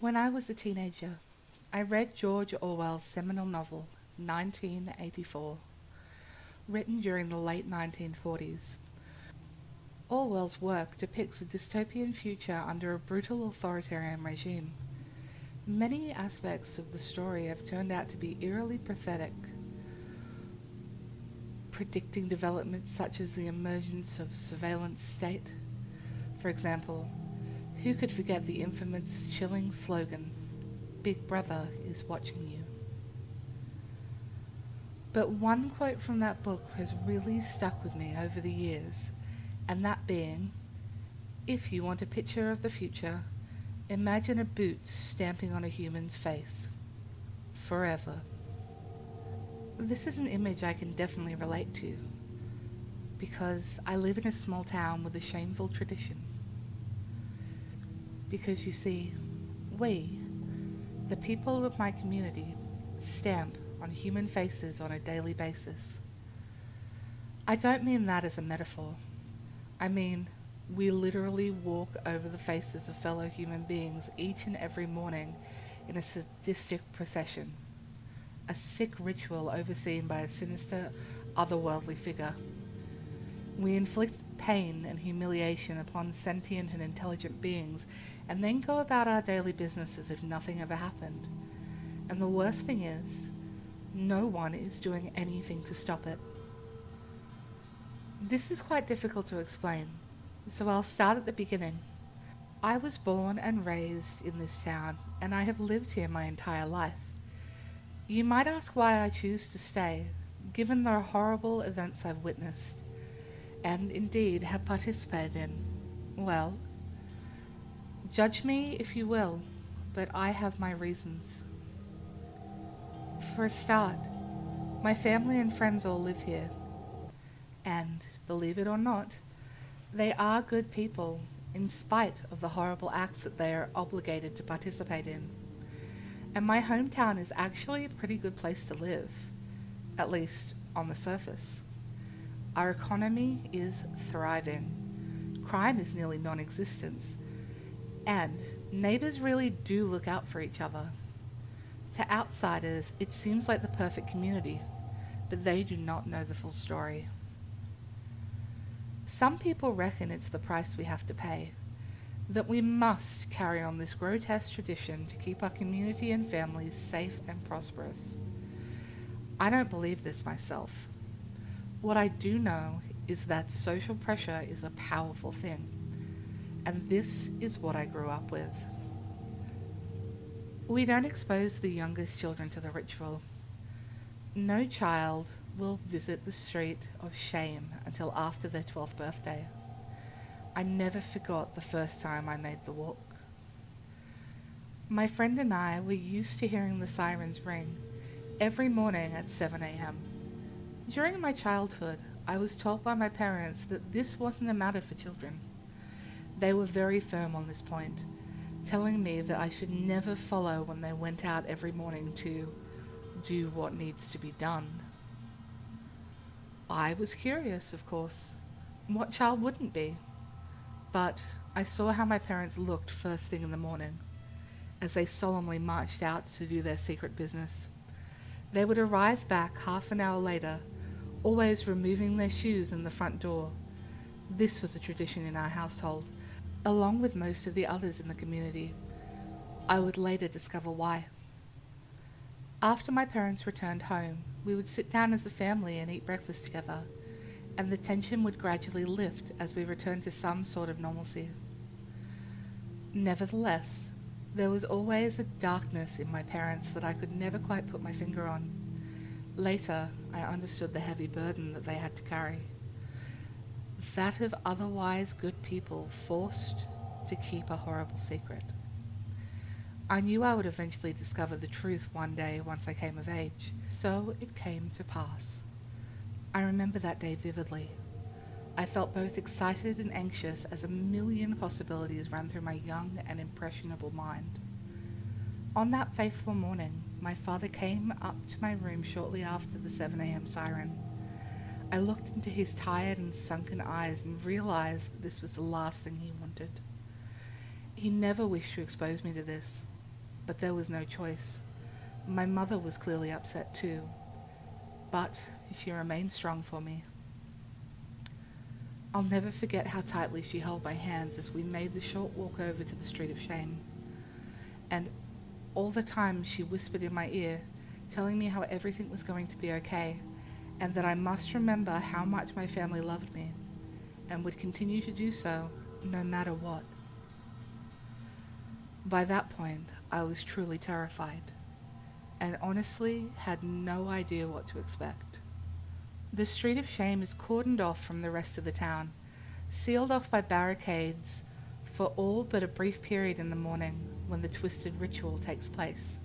When I was a teenager, I read George Orwell's seminal novel, 1984, written during the late 1940s. Orwell's work depicts a dystopian future under a brutal authoritarian regime. Many aspects of the story have turned out to be eerily pathetic, predicting developments such as the emergence of surveillance state. For example, who could forget the infamous chilling slogan, "Big Brother is watching you"? But one quote from that book has really stuck with me over the years, and that being, if you want a picture of the future, imagine a boot stamping on a human's face. Forever. This is an image I can definitely relate to, because I live in a small town with a shameful tradition. Because you see, we, the people of my community, stamp on human faces on a daily basis. I don't mean that as a metaphor. I mean, we literally walk over the faces of fellow human beings each and every morning in a sadistic procession, a sick ritual overseen by a sinister, otherworldly figure. We inflict pain and humiliation upon sentient and intelligent beings and then go about our daily business as if nothing ever happened. And the worst thing is, no one is doing anything to stop it. This is quite difficult to explain, so I'll start at the beginning. I was born and raised in this town, and I have lived here my entire life. You might ask why I choose to stay, given the horrible events I've witnessed, and indeed have participated in. Well, judge me if you will, but I have my reasons. For a start, my family and friends all live here. And, believe it or not, they are good people, in spite of the horrible acts that they are obligated to participate in. And my hometown is actually a pretty good place to live, at least on the surface. Our economy is thriving. Crime is nearly non-existent. And neighbours really do look out for each other. To outsiders, it seems like the perfect community, but they do not know the full story. Some people reckon it's the price we have to pay, that we must carry on this grotesque tradition to keep our community and families safe and prosperous. I don't believe this myself. What I do know is that social pressure is a powerful thing, and this is what I grew up with. We don't expose the youngest children to the ritual. No child will visit the street of shame until after their 12th birthday. I never forgot the first time I made the walk. My friend and I were used to hearing the sirens ring every morning at 7 a.m. During my childhood, I was told by my parents that this wasn't a matter for children. They were very firm on this point, telling me that I should never follow when they went out every morning to do what needs to be done. I was curious, of course. What child wouldn't be? But I saw how my parents looked first thing in the morning, as they solemnly marched out to do their secret business. They would arrive back half an hour later, always removing their shoes in the front door. This was a tradition in our household, along with most of the others in the community. I would later discover why. After my parents returned home, we would sit down as a family and eat breakfast together, and the tension would gradually lift as we returned to some sort of normalcy. Nevertheless, there was always a darkness in my parents that I could never quite put my finger on. Later, I understood the heavy burden that they had to carry. That of otherwise good people forced to keep a horrible secret. I knew I would eventually discover the truth one day once I came of age, so it came to pass. I remember that day vividly. I felt both excited and anxious as a million possibilities ran through my young and impressionable mind. On that fateful morning, my father came up to my room shortly after the 7 a.m. siren. I looked into his tired and sunken eyes and realized that this was the last thing he wanted. He never wished to expose me to this. but there was no choice. My mother was clearly upset too, but she remained strong for me. I'll never forget how tightly she held my hands as we made the short walk over to the street of shame. And all the time she whispered in my ear, telling me how everything was going to be okay, and that I must remember how much my family loved me, and would continue to do so no matter what. By that point, I was truly terrified, and honestly had no idea what to expect. The street of shame is cordoned off from the rest of the town, sealed off by barricades for all but a brief period in the morning when the twisted ritual takes place.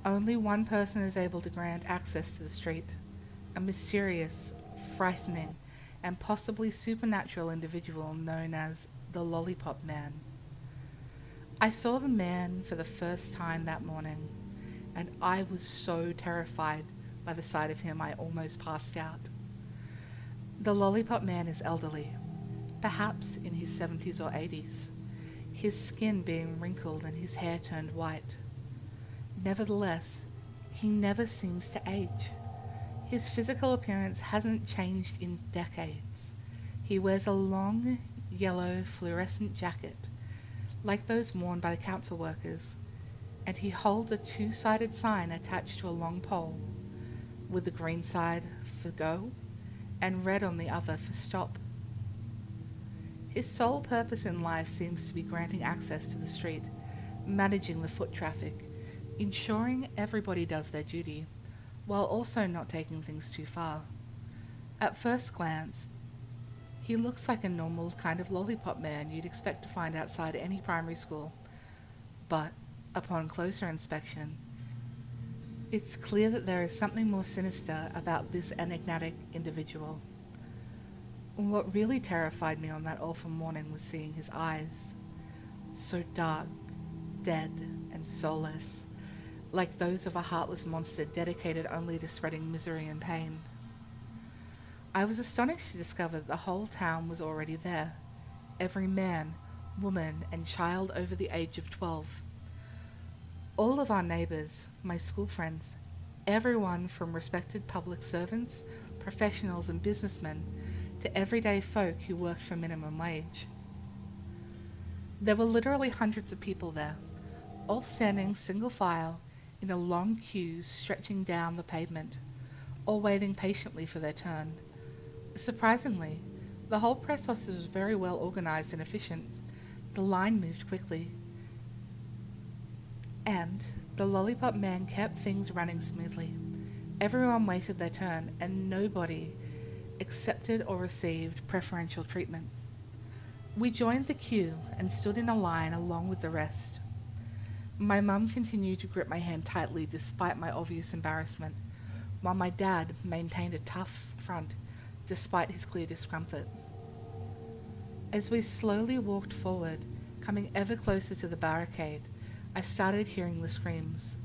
Only one person is able to grant access to the street, a mysterious, frightening, and possibly supernatural individual known as the Lollipop Man. I saw the man for the first time that morning, and I was so terrified by the sight of him I almost passed out. The Lollipop Man is elderly, perhaps in his 70s or 80s, his skin being wrinkled and his hair turned white. Nevertheless, he never seems to age. His physical appearance hasn't changed in decades. He wears a long, yellow, fluorescent jacket, like those worn by the council workers, and he holds a two-sided sign attached to a long pole, with the green side for go and red on the other for stop. His sole purpose in life seems to be granting access to the street, managing the foot traffic, ensuring everybody does their duty, while also not taking things too far. At first glance, he looks like a normal kind of lollipop man you'd expect to find outside any primary school, but upon closer inspection, it's clear that there is something more sinister about this enigmatic individual. What really terrified me on that awful morning was seeing his eyes, so dark, dead, and soulless, like those of a heartless monster dedicated only to spreading misery and pain. I was astonished to discover that the whole town was already there, every man, woman, and child over the age of 12. All of our neighbours, my school friends, everyone from respected public servants, professionals and businessmen, to everyday folk who worked for minimum wage. There were literally hundreds of people there, all standing single file in a long queue stretching down the pavement, all waiting patiently for their turn. Surprisingly, the whole process was very well organised and efficient. The line moved quickly, and the Lollipop Man kept things running smoothly. Everyone waited their turn, and nobody accepted or received preferential treatment. We joined the queue and stood in a line along with the rest. My mum continued to grip my hand tightly despite my obvious embarrassment, while my dad maintained a tough front despite his clear discomfort. As we slowly walked forward, coming ever closer to the barricade, I started hearing the screams,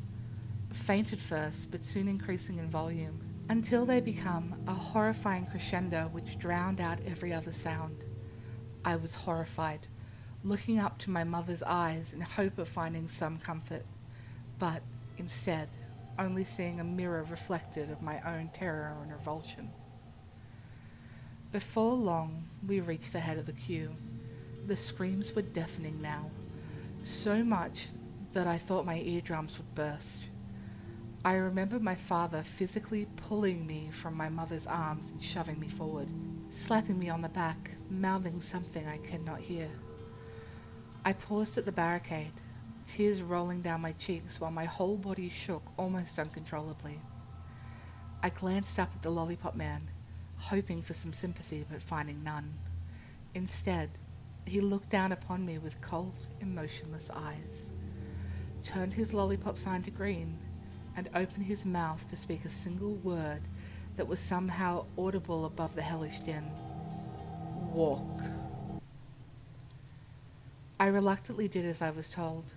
faint at first but soon increasing in volume, until they become a horrifying crescendo which drowned out every other sound. I was horrified, looking up to my mother's eyes in hope of finding some comfort, but instead only seeing a mirror reflected of my own terror and revulsion. Before long, we reached the head of the queue. The screams were deafening now, so much that I thought my eardrums would burst. I remember my father physically pulling me from my mother's arms and shoving me forward, slapping me on the back, mouthing something I could not hear. I paused at the barricade, tears rolling down my cheeks while my whole body shook almost uncontrollably. I glanced up at the Lollipop Man, hoping for some sympathy but finding none. Instead, he looked down upon me with cold, emotionless eyes, turned his lollipop sign to green, and opened his mouth to speak a single word that was somehow audible above the hellish din. Walk. I reluctantly did as I was told,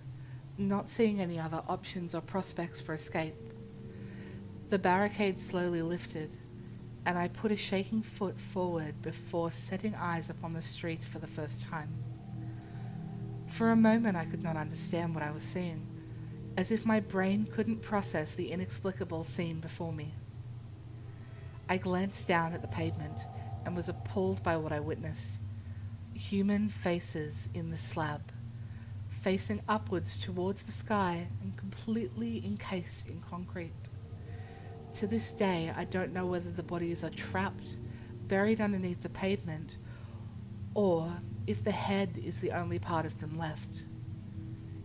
not seeing any other options or prospects for escape. The barricade slowly lifted, and I put a shaking foot forward before setting eyes upon the street for the first time. For a moment I could not understand what I was seeing, as if my brain couldn't process the inexplicable scene before me. I glanced down at the pavement and was appalled by what I witnessed. Human faces in the slab, facing upwards towards the sky and completely encased in concrete. To this day, I don't know whether the bodies are trapped, buried underneath the pavement, or if the head is the only part of them left.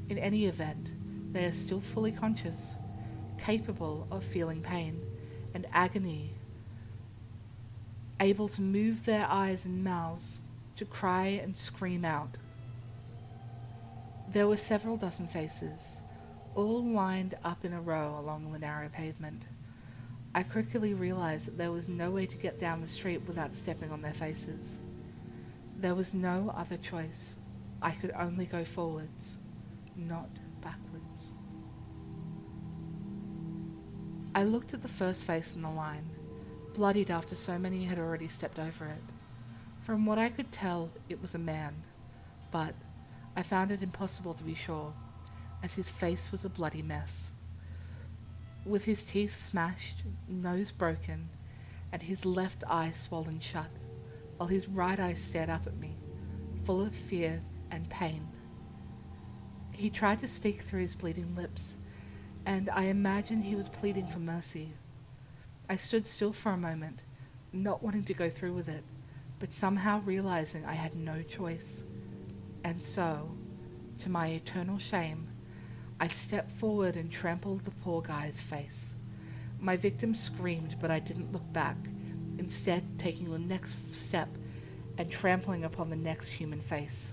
In any event, they are still fully conscious, capable of feeling pain and agony, able to move their eyes and mouths, to cry and scream out. There were several dozen faces, all lined up in a row along the narrow pavement. I quickly realized that there was no way to get down the street without stepping on their faces. There was no other choice. I could only go forwards, not backwards. I looked at the first face in the line, bloodied after so many had already stepped over it. From what I could tell, it was a man, but I found it impossible to be sure, as his face was a bloody mess. With his teeth smashed, nose broken, and his left eye swollen shut, while his right eye stared up at me, full of fear and pain. He tried to speak through his bleeding lips, and I imagined he was pleading for mercy. I stood still for a moment, not wanting to go through with it, but somehow realizing I had no choice. And so, to my eternal shame, I stepped forward and trampled the poor guy's face. My victim screamed, but I didn't look back, instead taking the next step and trampling upon the next human face.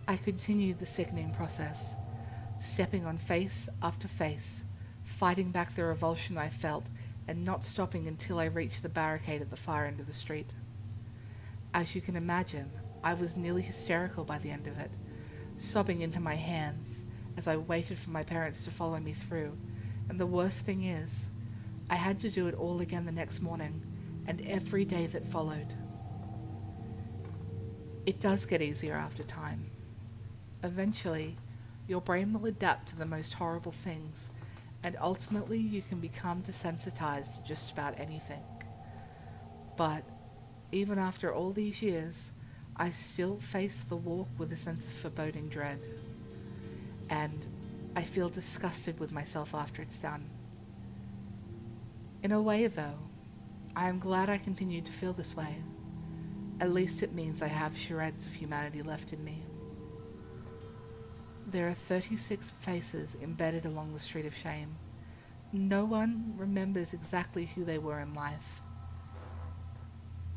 I continued the sickening process, stepping on face after face, fighting back the revulsion I felt, and not stopping until I reached the barricade at the far end of the street. As you can imagine, I was nearly hysterical by the end of it, sobbing into my hands as I waited for my parents to follow me through, and the worst thing is, I had to do it all again the next morning, and every day that followed. It does get easier after time. Eventually, your brain will adapt to the most horrible things, and ultimately you can become desensitized to just about anything. But even after all these years, I still face the walk with a sense of foreboding dread, and I feel disgusted with myself after it's done. In a way, though, I am glad I continue to feel this way. At least it means I have shreds of humanity left in me. There are 36 faces embedded along the street of shame. No one remembers exactly who they were in life.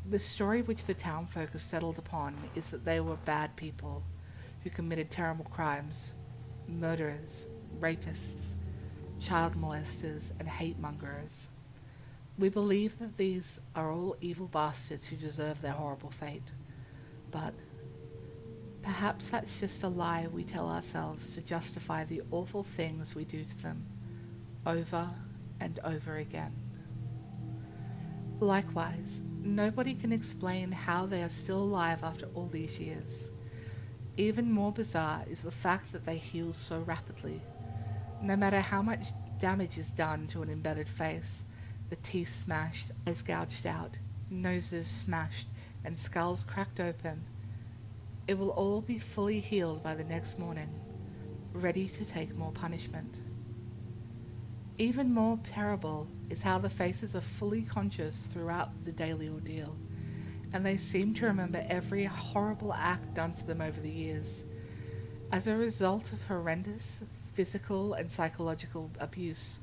The story which the townfolk have settled upon is that they were bad people who committed terrible crimes, murderers, rapists, child molesters, and hate-mongers. We believe that these are all evil bastards who deserve their horrible fate, but perhaps that's just a lie we tell ourselves to justify the awful things we do to them, over and over again. Likewise, nobody can explain how they are still alive after all these years. Even more bizarre is the fact that they heal so rapidly. No matter how much damage is done to an embedded face, the teeth smashed, eyes gouged out, noses smashed, and skulls cracked open, it will all be fully healed by the next morning, ready to take more punishment. Even more terrible is how the faces are fully conscious throughout the daily ordeal, and they seem to remember every horrible act done to them over the years. As a result of horrendous physical and psychological abuse,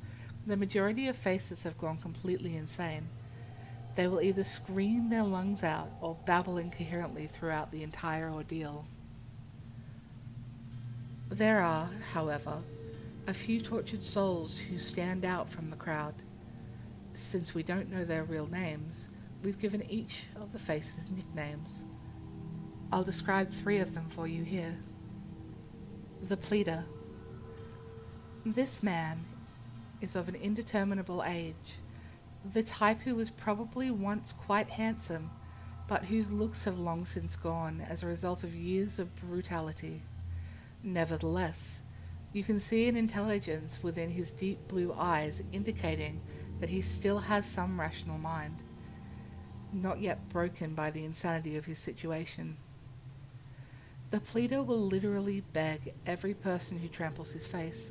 the majority of faces have gone completely insane. They will either scream their lungs out or babble incoherently throughout the entire ordeal. There are, however, a few tortured souls who stand out from the crowd. Since we don't know their real names, we've given each of the faces nicknames. I'll describe 3 of them for you here. The Pleader. This man is of an indeterminable age, the type who was probably once quite handsome, but whose looks have long since gone as a result of years of brutality. Nevertheless, You can see an intelligence within his deep blue eyes indicating that he still has some rational mind, not yet broken by the insanity of his situation. The pleader will literally beg every person who tramples his face,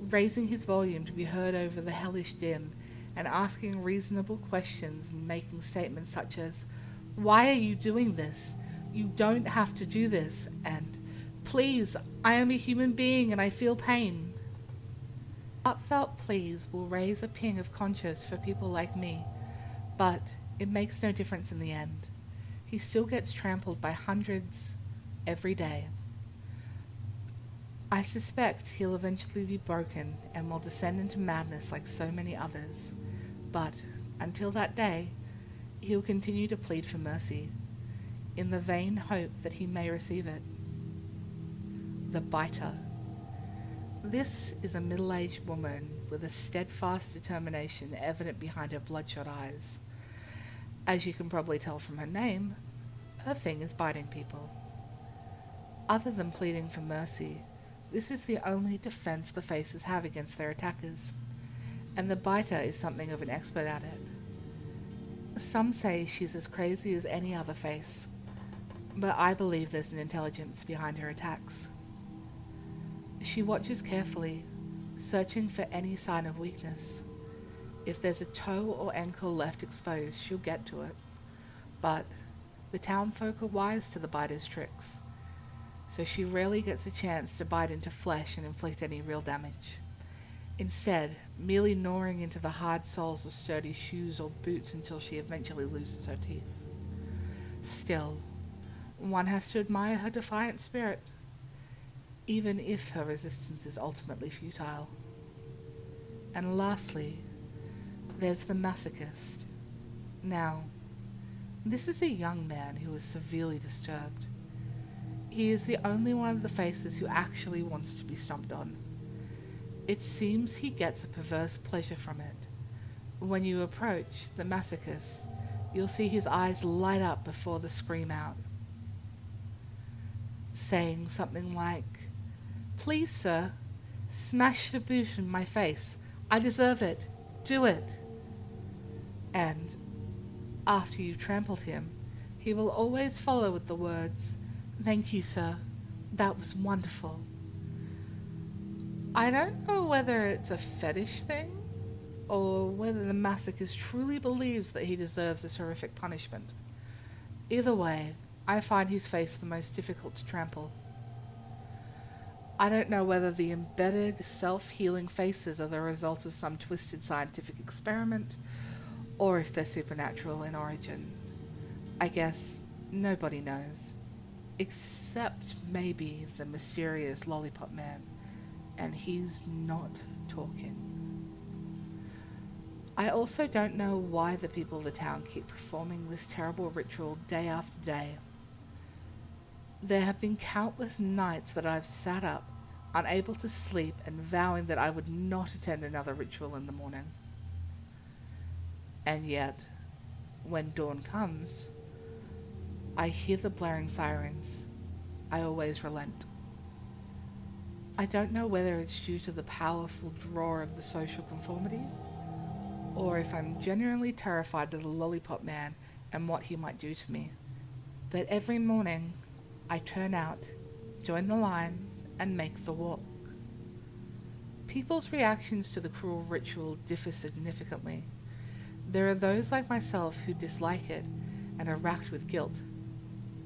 raising his volume to be heard over the hellish din, and asking reasonable questions and making statements such as, "Why are you doing this? You don't have to do this," and "Please, I am a human being and I feel pain." Heartfelt pleas will raise a ping of conscience for people like me, but it makes no difference in the end. He still gets trampled by hundreds every day. I suspect he'll eventually be broken and will descend into madness like so many others, but until that day, he'll continue to plead for mercy, in the vain hope that he may receive it. The biter. This is a middle-aged woman with a steadfast determination evident behind her bloodshot eyes. As you can probably tell from her name, her thing is biting people. Other than pleading for mercy, this is the only defense the faces have against their attackers, and the biter is something of an expert at it. Some say she's as crazy as any other face, but I believe there's an intelligence behind her attacks. She watches carefully, searching for any sign of weakness. If there's a toe or ankle left exposed, she'll get to it. But the townfolk are wise to the biter's tricks, so she rarely gets a chance to bite into flesh and inflict any real damage. Instead, merely gnawing into the hard soles of sturdy shoes or boots until she eventually loses her teeth. Still, one has to admire her defiant spirit, even if her resistance is ultimately futile. And lastly, there's the masochist. Now, this is a young man who is severely disturbed. He is the only one of the faces who actually wants to be stomped on. It seems he gets a perverse pleasure from it. When you approach the masochist, you'll see his eyes light up before the scream out, saying something like, "Please, sir, smash the boot in my face. I deserve it. Do it." And after you've trampled him, he will always follow with the words, "Thank you, sir. That was wonderful." I don't know whether it's a fetish thing, or whether the masochist truly believes that he deserves this horrific punishment. Either way, I find his face the most difficult to trample. I don't know whether the embedded, self-healing faces are the result of some twisted scientific experiment, or if they're supernatural in origin. I guess nobody knows, except maybe the mysterious lollipop man, and he's not talking. I also don't know why the people of the town keep performing this terrible ritual day after day. There have been countless nights that I've sat up, unable to sleep, and vowing that I would not attend another ritual in the morning. And yet, when dawn comes, I hear the blaring sirens. I always relent. I don't know whether it's due to the powerful draw of the social conformity, or if I'm genuinely terrified of the lollipop man and what he might do to me. But every morning, I turn out, join the line, and make the walk. People's reactions to the cruel ritual differ significantly. There are those like myself who dislike it and are racked with guilt,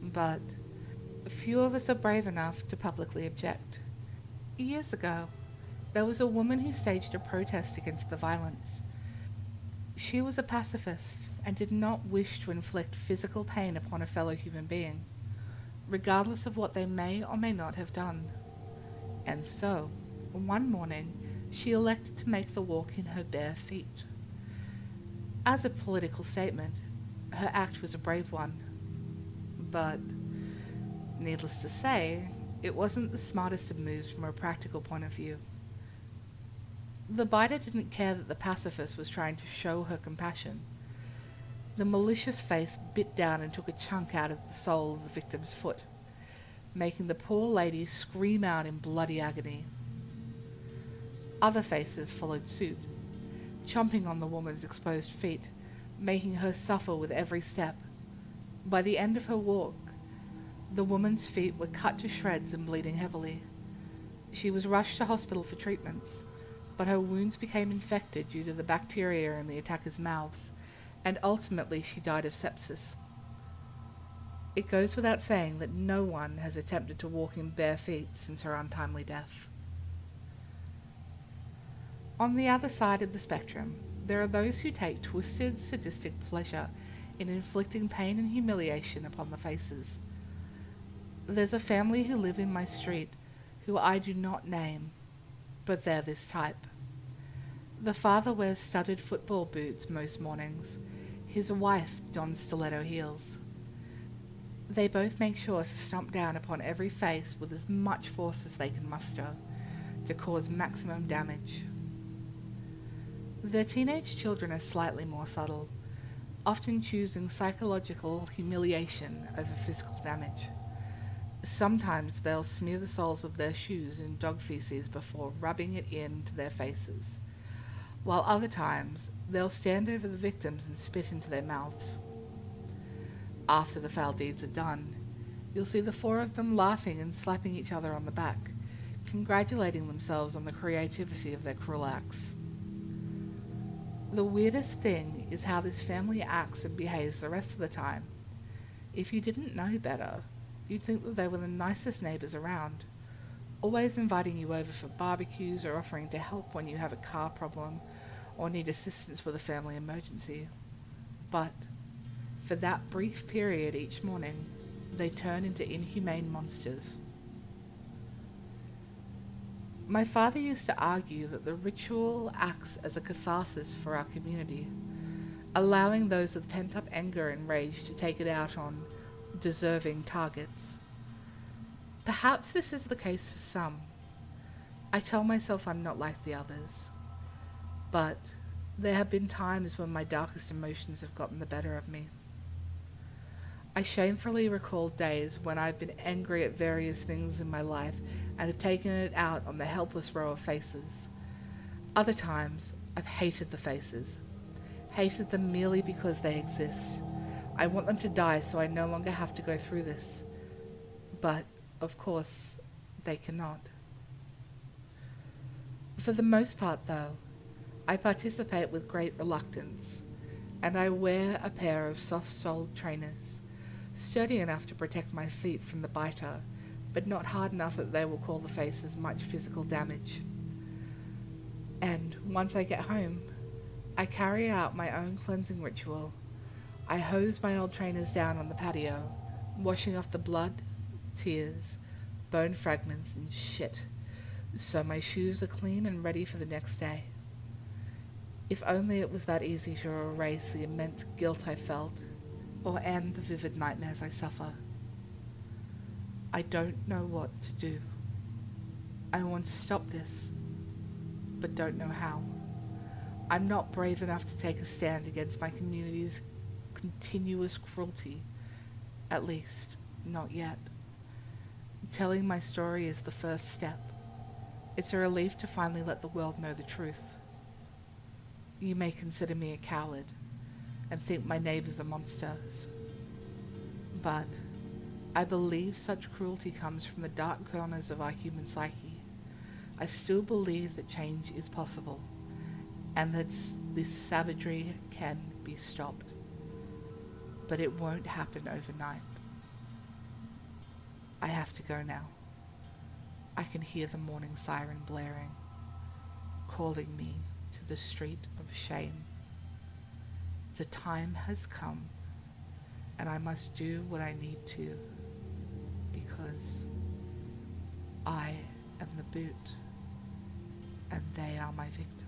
but few of us are brave enough to publicly object. Years ago, there was a woman who staged a protest against the violence. She was a pacifist and did not wish to inflict physical pain upon a fellow human being, regardless of what they may or may not have done. And so, one morning, she elected to make the walk in her bare feet. As a political statement, her act was a brave one. But, needless to say, it wasn't the smartest of moves from a practical point of view. The biter didn't care that the pacifist was trying to show her compassion. The malicious face bit down and took a chunk out of the sole of the victim's foot, making the poor lady scream out in bloody agony. Other faces followed suit, chomping on the woman's exposed feet, making her suffer with every step. By the end of her walk, the woman's feet were cut to shreds and bleeding heavily. She was rushed to hospital for treatments, but her wounds became infected due to the bacteria in the attackers' mouths, and ultimately she died of sepsis. It goes without saying that no one has attempted to walk in bare feet since her untimely death. On the other side of the spectrum, there are those who take twisted, sadistic pleasure in inflicting pain and humiliation upon the faces. There's a family who live in my street who I do not name, but they're this type. The father wears studded football boots most mornings. His wife dons stiletto heels. They both make sure to stomp down upon every face with as much force as they can muster to cause maximum damage. Their teenage children are slightly more subtle, often choosing psychological humiliation over physical damage. Sometimes they'll smear the soles of their shoes in dog feces before rubbing it into their faces, while other times they'll stand over the victims and spit into their mouths. After the foul deeds are done, you'll see the four of them laughing and slapping each other on the back, congratulating themselves on the creativity of their cruel acts. The weirdest thing is how this family acts and behaves the rest of the time. If you didn't know better, you'd think that they were the nicest neighbours around, always inviting you over for barbecues or offering to help when you have a car problem or need assistance with a family emergency. But for that brief period each morning, they turn into inhumane monsters. My father used to argue that the ritual acts as a catharsis for our community, allowing those with pent-up anger and rage to take it out on deserving targets. Perhaps this is the case for some. I tell myself I'm not like the others. But there have been times when my darkest emotions have gotten the better of me. I shamefully recall days when I've been angry at various things in my life and have taken it out on the helpless row of faces. Other times, I've hated the faces. Hated them merely because they exist. I want them to die so I no longer have to go through this. But, of course, they cannot. For the most part, though, I participate with great reluctance, and I wear a pair of soft-soled trainers, sturdy enough to protect my feet from the biter, but not hard enough that they will cause the faces much physical damage. And once I get home, I carry out my own cleansing ritual. I hose my old trainers down on the patio, washing off the blood, tears, bone fragments, and shit, so my shoes are clean and ready for the next day. If only it was that easy to erase the immense guilt I felt, or end the vivid nightmares I suffer. I don't know what to do. I want to stop this, but don't know how. I'm not brave enough to take a stand against my community's continuous cruelty, at least, not yet. Telling my story is the first step. It's a relief to finally let the world know the truth. You may consider me a coward and think my neighbours are monsters, but I believe such cruelty comes from the dark corners of our human psyche. I still believe that change is possible, and that this savagery can be stopped. But it won't happen overnight. I have to go now. I can hear the morning siren blaring, calling me to the street of shame. The time has come, and I must do what I need to, because I am the boot, and they are my victims.